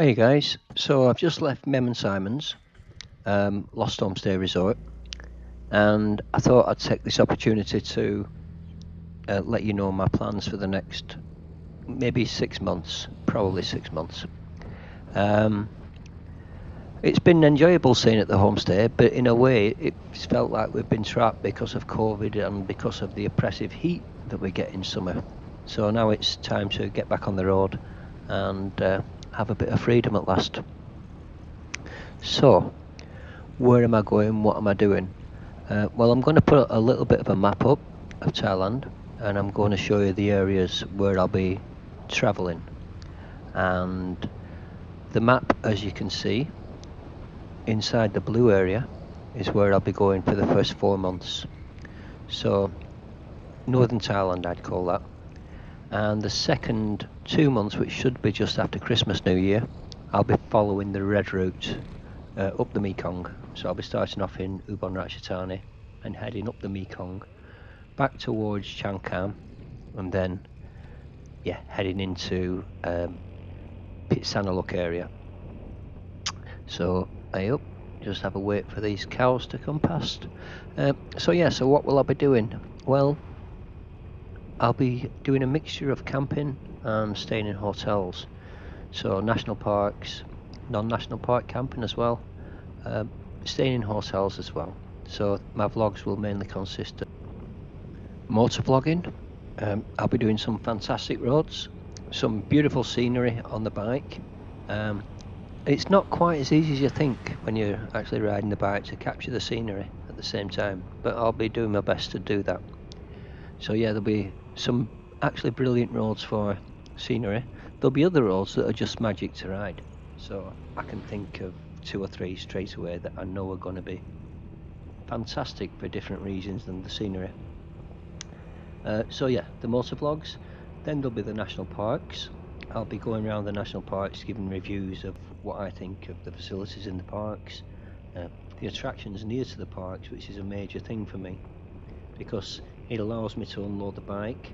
Hey guys, so I've just left Mem and Simon's LOST Homestay resort, and I thought I'd take this opportunity to let you know my plans for the next maybe 6 months, probably 6 months. It's been enjoyable staying at the homestay, but in a way it's felt like we've been trapped because of COVID and because of the oppressive heat that we get in summer. So now it's time to get back on the road and have a bit of freedom at last. So, where am I going? What am I doing? Well, I'm going to put a little bit of a map up of Thailand, and I'm going to show you the areas where I'll be traveling. And the map, as you can see, inside the blue area is where I'll be going for the first 4 months. So, northern Thailand, I'd call that. And the second 2 months, which should be just after Christmas, New Year, I'll be following the red route up the Mekong. So I'll be starting off in Ubon Ratchathani and heading up the Mekong back towards Chiang Kham, and then heading into Pitsanaluk area. So just have a wait for these cows to come past. So what will I be doing? Well, I'll be doing a mixture of camping and staying in hotels. So national parks, non-national park camping as well, staying in hotels as well. So my vlogs will mainly consist of motor vlogging. I'll be doing some fantastic roads, some beautiful scenery on the bike. It's not quite as easy as you think when you're actually riding the bike to capture the scenery at the same time, but I'll be doing my best to do that. So yeah, there'll be some actually brilliant roads for scenery. There'll be other roads that are just magic to ride. So I can think of 2 or 3 straight away that I know are going to be fantastic for different reasons than the scenery. The motor vlogs. Then there'll be the national parks. I'll be going around the national parks giving reviews of what I think of the facilities in the parks, the attractions near to the parks, which is a major thing for me because it allows me to unload the bike,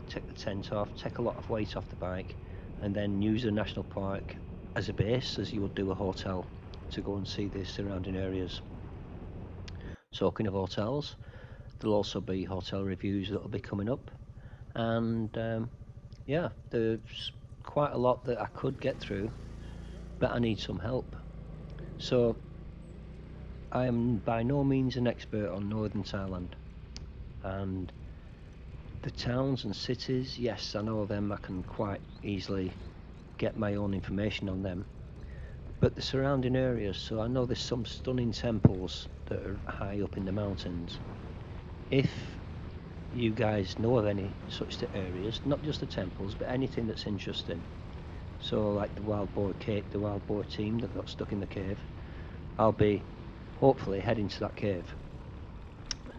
take the tent off, take a lot of weight off the bike, and then use the national park as a base, as you would do a hotel, to go and see the surrounding areas. Talking of hotels, there'll also be hotel reviews that will be coming up, and there's quite a lot that I could get through, but I need some help. So I am by no means an expert on northern Thailand, and the towns and cities, yes, I know them. I can quite easily get my own information on them, but the surrounding areas, so I know there's some stunning temples that are high up in the mountains. If you guys know of any such areas, not just the temples, but anything that's interesting, so like the wild boar team that got stuck in the cave, I'll be hopefully heading to that cave.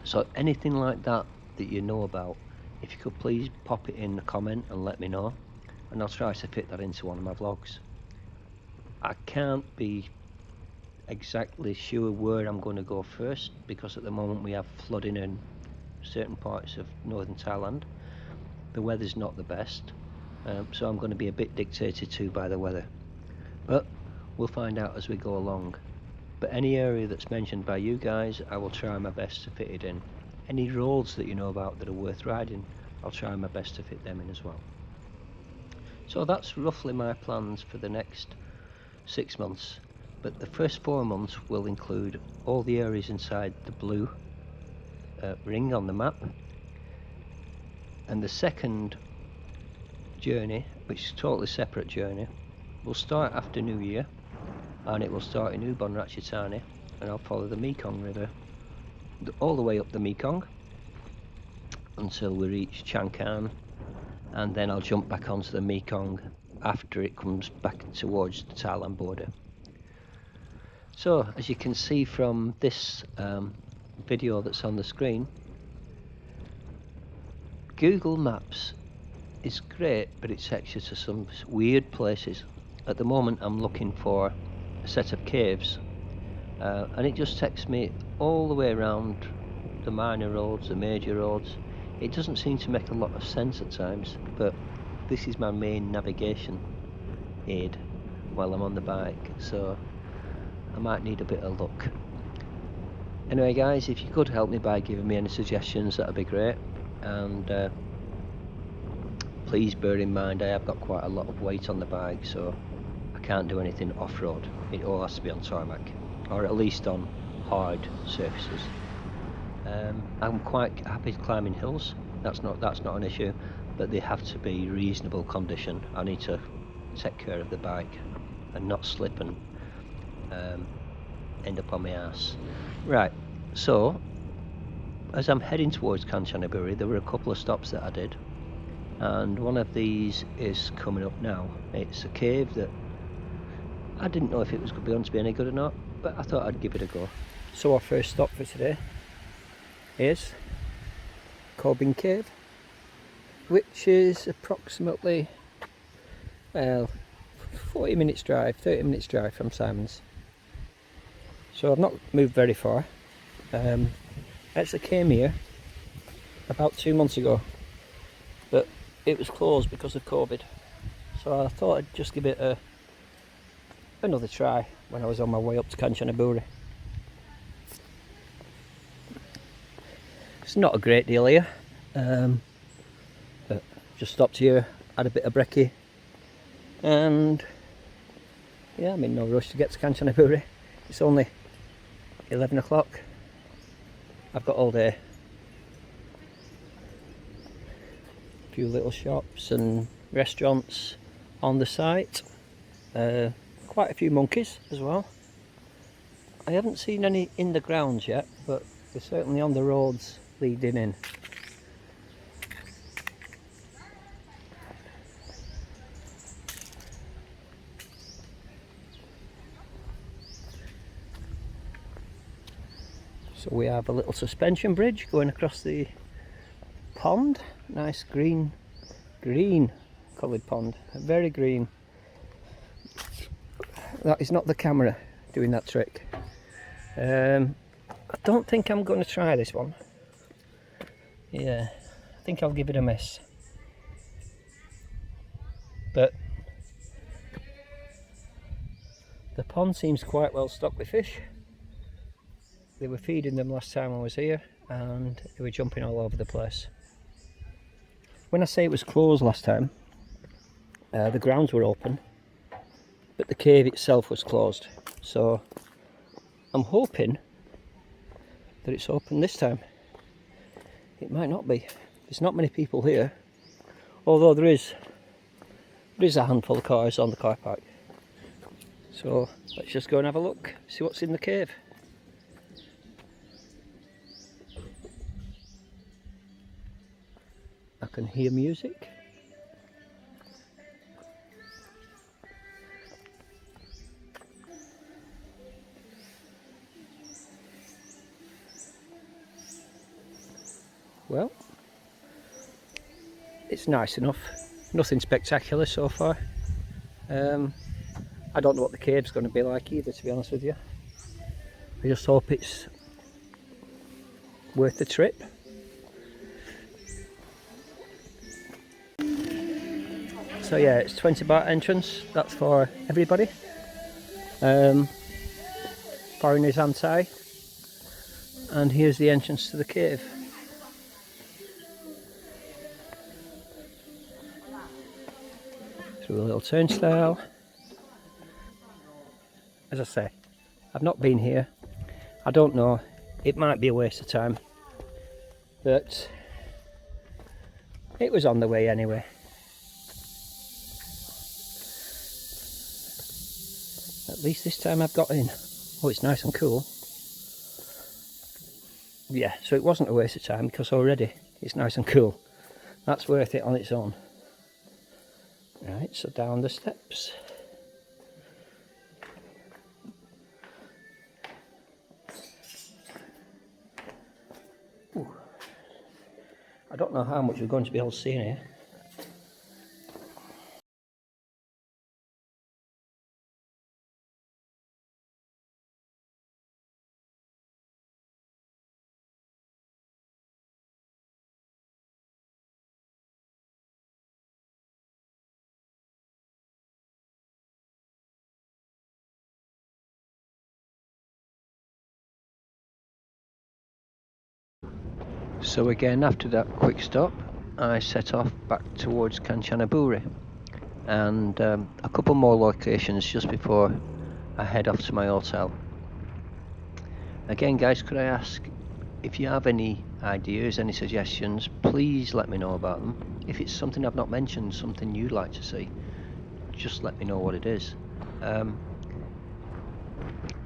So anything like that you know about, if you could please pop it in the comment and let me know, and I'll try to fit that into one of my vlogs. I can't be exactly sure where I'm going to go first because at the moment we have flooding in certain parts of northern Thailand. The weather's not the best, so I'm going to be a bit dictated to by the weather, but we'll find out as we go along. But any area that's mentioned by you guys, I will try my best to fit it in. Any roads that you know about that are worth riding, I'll try my best to fit them in as well. So that's roughly my plans for the next 6 months, but the first 4 months will include all the areas inside the blue ring on the map, and the second journey, which is a totally separate journey, will start after New Year, and it will start in Ubon Ratchathani, and I'll follow the Mekong River all the way up the Mekong until we reach Chiang Kham, and then I'll jump back onto the Mekong after it comes back towards the Thailand border. So as you can see from this video that's on the screen, Google Maps is great, but it takes you to some weird places. At the moment I'm looking for a set of caves, and it just takes me all the way around the minor roads, the major roads. It doesn't seem to make a lot of sense at times, but this is my main navigation aid, while I'm on the bike, so I might need a bit of luck. Anyway guys, if you could help me by giving me any suggestions, that would be great. And please bear in mind I have got quite a lot of weight on the bike, so I can't do anything off-road. It all has to be on tarmac, or at least on hard surfaces. I'm quite happy climbing hills, that's not an issue, but they have to be reasonable condition. I need to take care of the bike and not slip and end up on my ass. Right, so as I'm heading towards Kanchanaburi, there were a couple of stops that I did, and one of these is coming up now. It's a cave that I didn't know if it was going to be any good or not, but I thought I'd give it a go. So our first stop for today is Corbin Cave, which is approximately, well, 30 minutes drive from Simon's. So I've not moved very far. I actually came here about 2 months ago, but it was closed because of COVID. So I thought I'd just give it another try when I was on my way up to Kanchanaburi. It's not a great deal here, but just stopped here, had a bit of brekkie, and yeah, I'm in no rush to get to Kanchanaburi. It's only 11 o'clock. I've got all day. A few little shops and restaurants on the site. Quite a few monkeys as well. I haven't seen any in the grounds yet, but they're certainly on the roads leading in. So we have a little suspension bridge going across the pond. Nice green coloured pond, very green. That is not the camera doing that trick. I don't think I'm going to try this one. Yeah, I think I'll give it a miss. But the pond seems quite well stocked with fish. They were feeding them last time I was here, and they were jumping all over the place. When I say it was closed last time, the grounds were open, but the cave itself was closed. So I'm hoping that it's open this time. It might not be. There's not many people here, although there is a handful of cars on the car park. So let's just go and have a look, see what's in the cave. I can hear music. Well, it's nice enough. Nothing spectacular so far. I don't know what the cave's going to be like either, to be honest with you. I just hope it's worth the trip. So yeah, it's 20 baht entrance. That's for everybody. Foreigners and Thai. And here's the entrance to the cave. Through a little turnstile. As I say, I've not been here. I don't know. It might be a waste of time. But it was on the way anyway. At least this time I've got in. Oh, it's nice and cool. Yeah, so it wasn't a waste of time because already it's nice and cool. That's worth it on its own. Right, so down the steps. Ooh. I don't know how much we're going to be able to see in here. So again, after that quick stop, I set off back towards Kanchanaburi, and a couple more locations just before I head off to my hotel. Again guys, could I ask if you have any ideas, any suggestions, please let me know about them. If it's something I've not mentioned, something you'd like to see, just let me know what it is.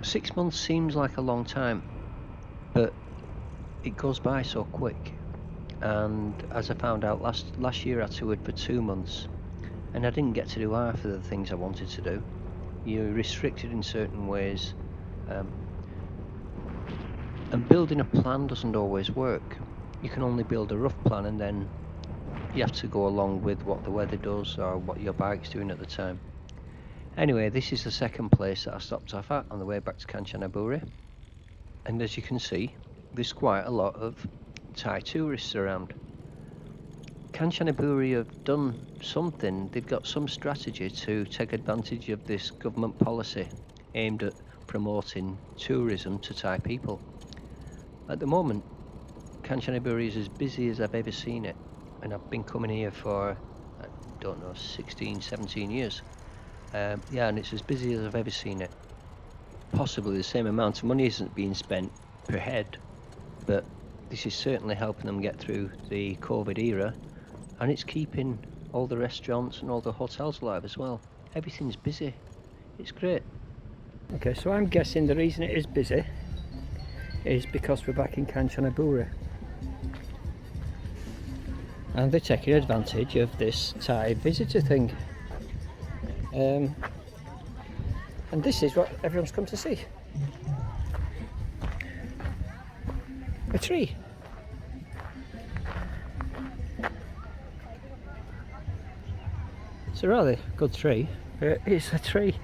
6 months seems like a long time, but it goes by so quick. And as I found out last year, I toured for 2 months and I didn't get to do half of the things I wanted to do. You're restricted in certain ways, and building a plan doesn't always work. You can only build a rough plan, and then you have to go along with what the weather does or what your bike's doing at the time. Anyway, this is the second place that I stopped off at on the way back to Kanchanaburi, and as you can see, there's quite a lot of Thai tourists around. Kanchanaburi have done something, they've got some strategy to take advantage of this government policy aimed at promoting tourism to Thai people. At the moment, Kanchanaburi is as busy as I've ever seen it, and I've been coming here for, I don't know, 16, 17 years. Yeah, and it's as busy as I've ever seen it. Possibly the same amount of money isn't being spent per head, but this is certainly helping them get through the COVID era, and it's keeping all the restaurants and all the hotels alive as well. Everything's busy. It's great. Okay, so I'm guessing the reason it is busy is because we're back in Kanchanaburi, and they're taking advantage of this Thai visitor thing. And this is what everyone's come to see. A tree. It's a rather good tree, but it's a tree.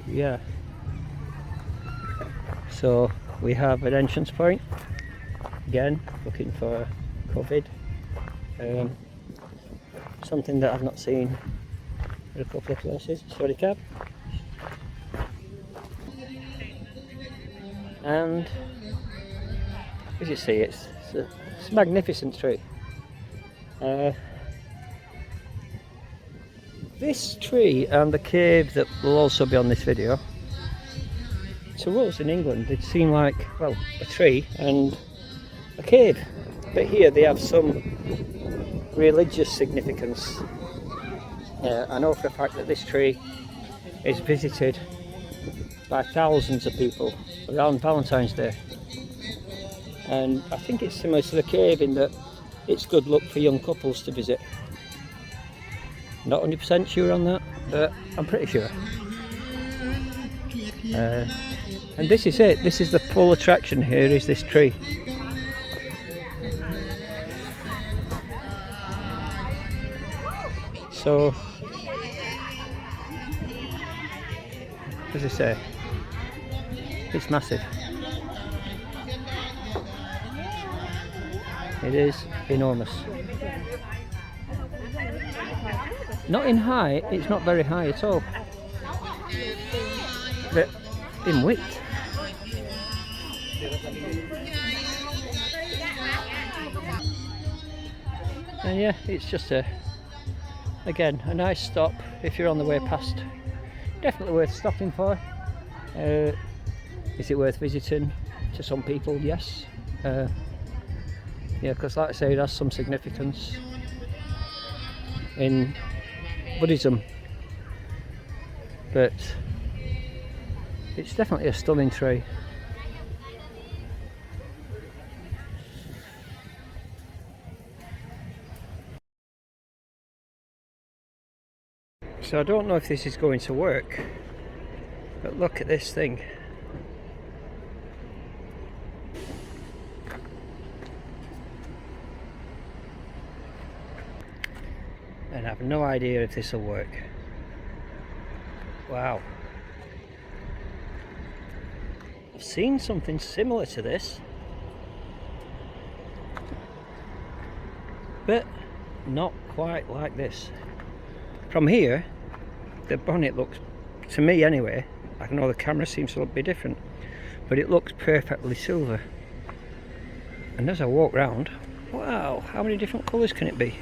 Yeah. So we have an entrance point. Again, looking for COVID. Something that I've not seen in a couple of places. Sorry, cab. And as you see, it's a magnificent tree. This tree and the cave that will also be on this video, to us in England it seemed like, well, a tree and a cave, but here they have some religious significance. I know for a fact that this tree is visited by thousands of people around Valentine's Day, and I think it's similar to the cave in that it's good luck for young couples to visit. Not 100% sure on that, but I'm pretty sure. And this is it. This is the full attraction here, is this tree. So, as I say, it's massive. It is enormous. Not in height, it's not very high at all, but in width. And yeah, it's just again, a nice stop if you're on the way past. Definitely worth stopping for. Is it worth visiting? To some people, yes. Yeah, because like I say, it has some significance in Buddhism, but it's definitely a stunning tree. So I don't know if this is going to work, but look at this thing. And I have no idea if this will work. Wow. I've seen something similar to this, but not quite like this. From here, the bonnet looks, to me anyway, I know the camera seems to be different, but it looks perfectly silver. And as I walk round, wow, how many different colours can it be?